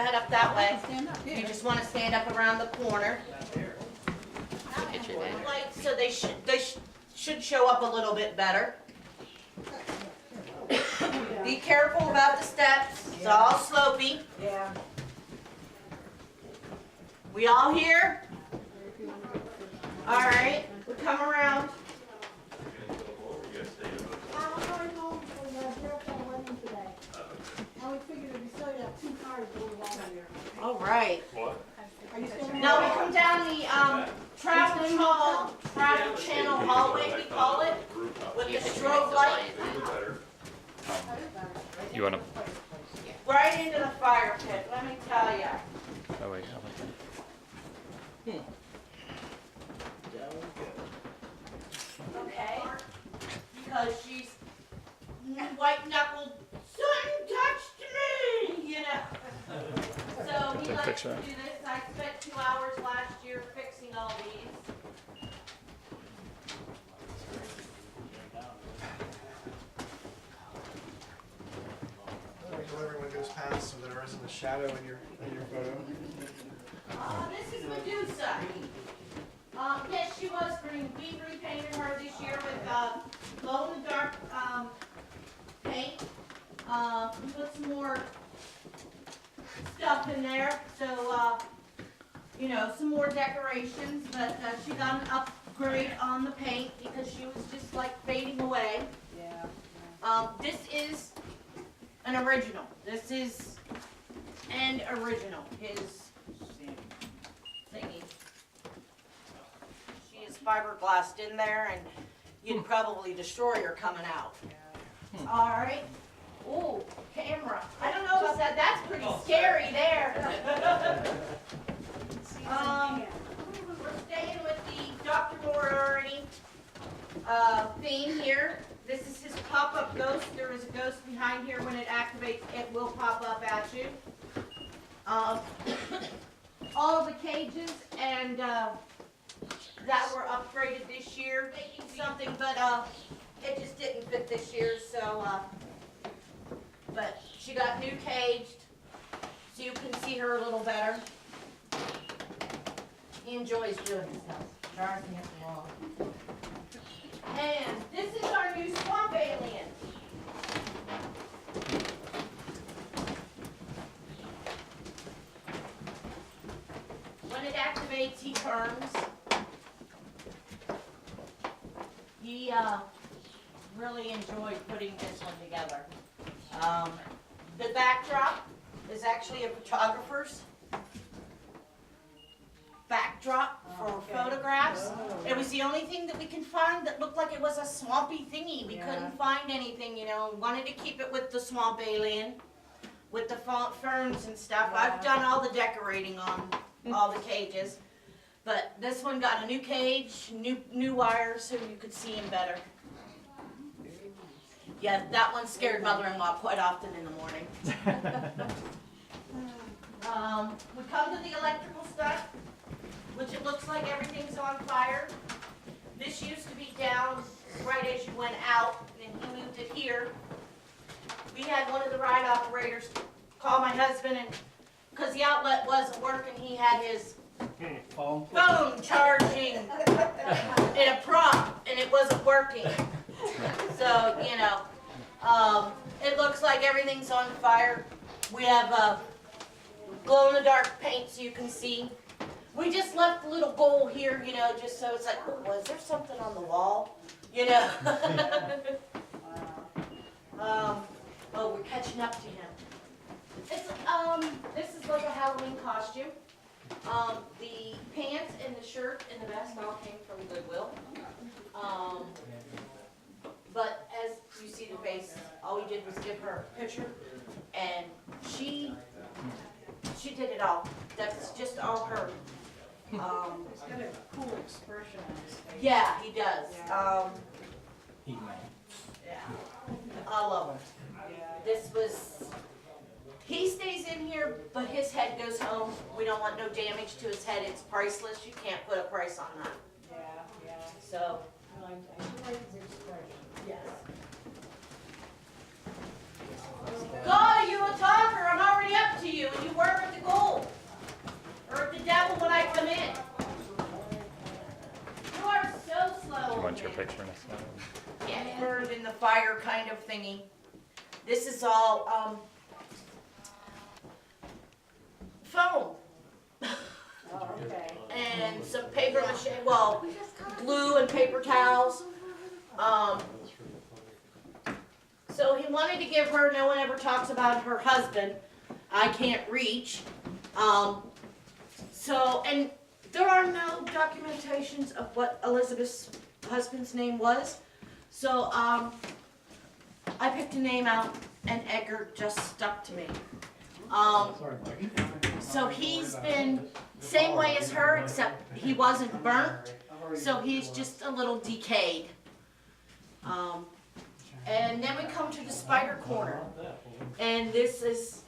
head up that way. Stand up You here. just want to stand up around the corner. Get your name. Like, so they should show up a little bit better. Be careful about the steps. It's all slopey. Yeah. We all here? All right. We come around. I'm going home from the girlfriend wedding today. And we figured if we still have 2 cars going along here. All right. What? Are you still in? Now we come down the travel channel hallway, we call it, with the strobe light You wanna? right into the fire pit. Let me tell you. Oh wait, how about that? Okay, because she's white-knuckled, something touched me, you know. So he Take a likes picture. to do this. I spent 2 hours last year fixing all these. So everyone goes past so there isn't a shadow in your photo. This is Medusa. Yes, she was green. We repainted her this year with glow-in-the-dark paint. We put some more stuff in there, so you know, some more decorations. But she got an upgrade on the paint because she was just like fading away. Yeah. This is an original. This is an original. His thingy. She is fiberglassed in there, and you'd probably destroy her coming out. All right. Ooh, camera. I don't know about that. That's pretty scary there. We're staying with the Dr. Moriarty theme here. This is his pop-up ghost. There is a ghost behind here. When it activates, it will pop up at you. All of the cages and that were upgraded this year. Making something, but it just didn't fit this year. So, but she got new caged, so you can see her a little better. He enjoys doing stuff. Drives me up the wall. And this is our new swamp alien. When it activates, he turns. He really enjoyed putting this one together. The backdrop is actually a photographer's backdrop for photographs. It was the only thing that we could find that looked like it was a swampy thingy. We couldn't find anything, you know. Wanted to keep it with the swamp alien, with the ferns and stuff. I've done all the decorating on all the cages, but this one got a new cage, new wires, so you could see him better. Yeah, that one scared mother-in-law quite often in the morning. We come to the electrical stuff, which it looks like everything's on fire. This used to be down right as you went out, and he moved it here. We had one of the ride operators call my husband, and because the outlet wasn't working, he had his phone charging in a prop, and it wasn't working. So, you know, it looks like everything's on fire. We have glow-in-the-dark paint so you can see. We just left a little goal here, you know, just so it's like, oh, was there something on the wall? You know? Oh, we're catching up to him. It's, this is like a Halloween costume. The pants and the shirt and the vest all came from Goodwill. But as you see the face, all we did was give her a picture, and she did it all. That's just all her. He's got a cool expression on his face. Yeah, he does. Yeah. Yeah, all of them. Yeah. This was, he stays in here, but his head goes home. We don't want no damage to his head. It's priceless. You can't put a price on that. Yeah, yeah. So, I like his expression. yes. God, are you a talker? I'm already up to you, and you work at the Put your picture next to that. Yeah, burned in the fire kind of thingy. This is all, foam Oh, okay. and some paper mache, well, glue and paper towels. So he wanted to give her, no one ever talks about her husband, I can't reach. So, and there are no documentations of what Elizabeth's husband's name was. So, I picked a name out and Edgar just stuck to me. So he's been same way as her, except he wasn't burnt, so he's just a little decayed. And then we come to the spider corner, and this is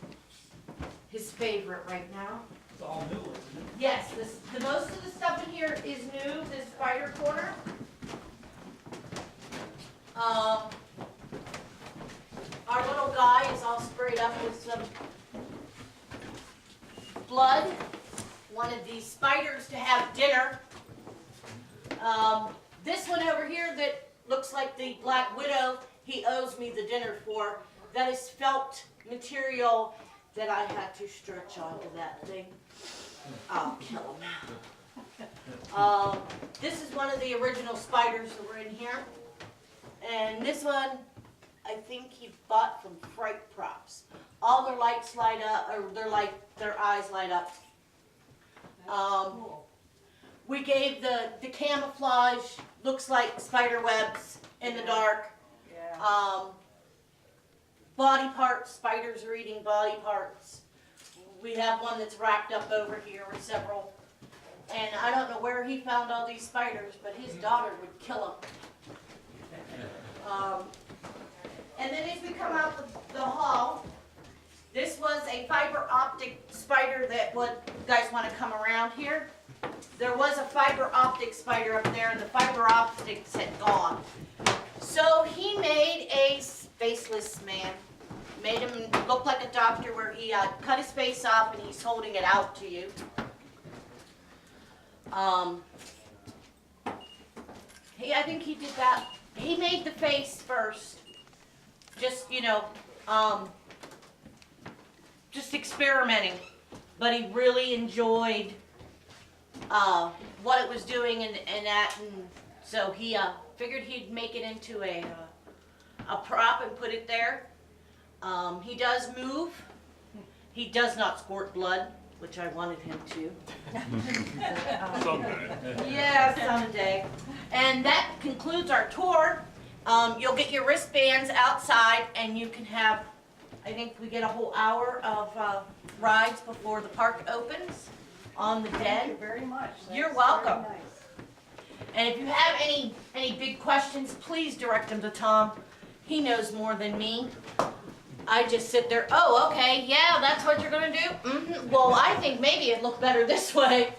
his favorite right now. It's all new, isn't it? Yes, the most of the stuff in here is new, this spider corner. Our little guy is all sprayed up with some blood. Wanted these spiders to have dinner. This one over here that looks like the Black Widow, he owes me the dinner for. That is felt material that I had to stretch onto that thing. I'll kill him. This is one of the original spiders that were in here. And this one, I think he bought from Fright Props. All their lights light up, or their eyes light up. We gave the camouflage, looks like spider webs in the dark. Yeah. Body parts, spiders are eating body parts. We have one that's wrapped up over here with several. And I don't know where he found all these spiders, but his daughter would kill them. And then as we come out the hall, this was a fiber optic spider that you guys want to come around here. There was a fiber optic spider up there and the fiber optics had gone. So he made a faceless man. Made him look like a doctor where he cut his face off and he's holding it out to you. I think he did that. He made the face first. Just, just experimenting. But he really enjoyed what it was doing and that. And so he figured he'd make it into a prop and put it there. He does move. He does not squirt blood, which I wanted him to. Someday. Yeah, someday. And that concludes our tour. You'll get your wristbands outside and you can have, I think we get a whole hour of rides before the park opens on the Thank den. you very much. You're That's welcome. very nice. And if you have any big questions, please direct them to Tom. He knows more than me. I just sit there, oh, okay, yeah, that's what you're gonna do? Mm-hmm. Well, I think maybe it'd look better this way.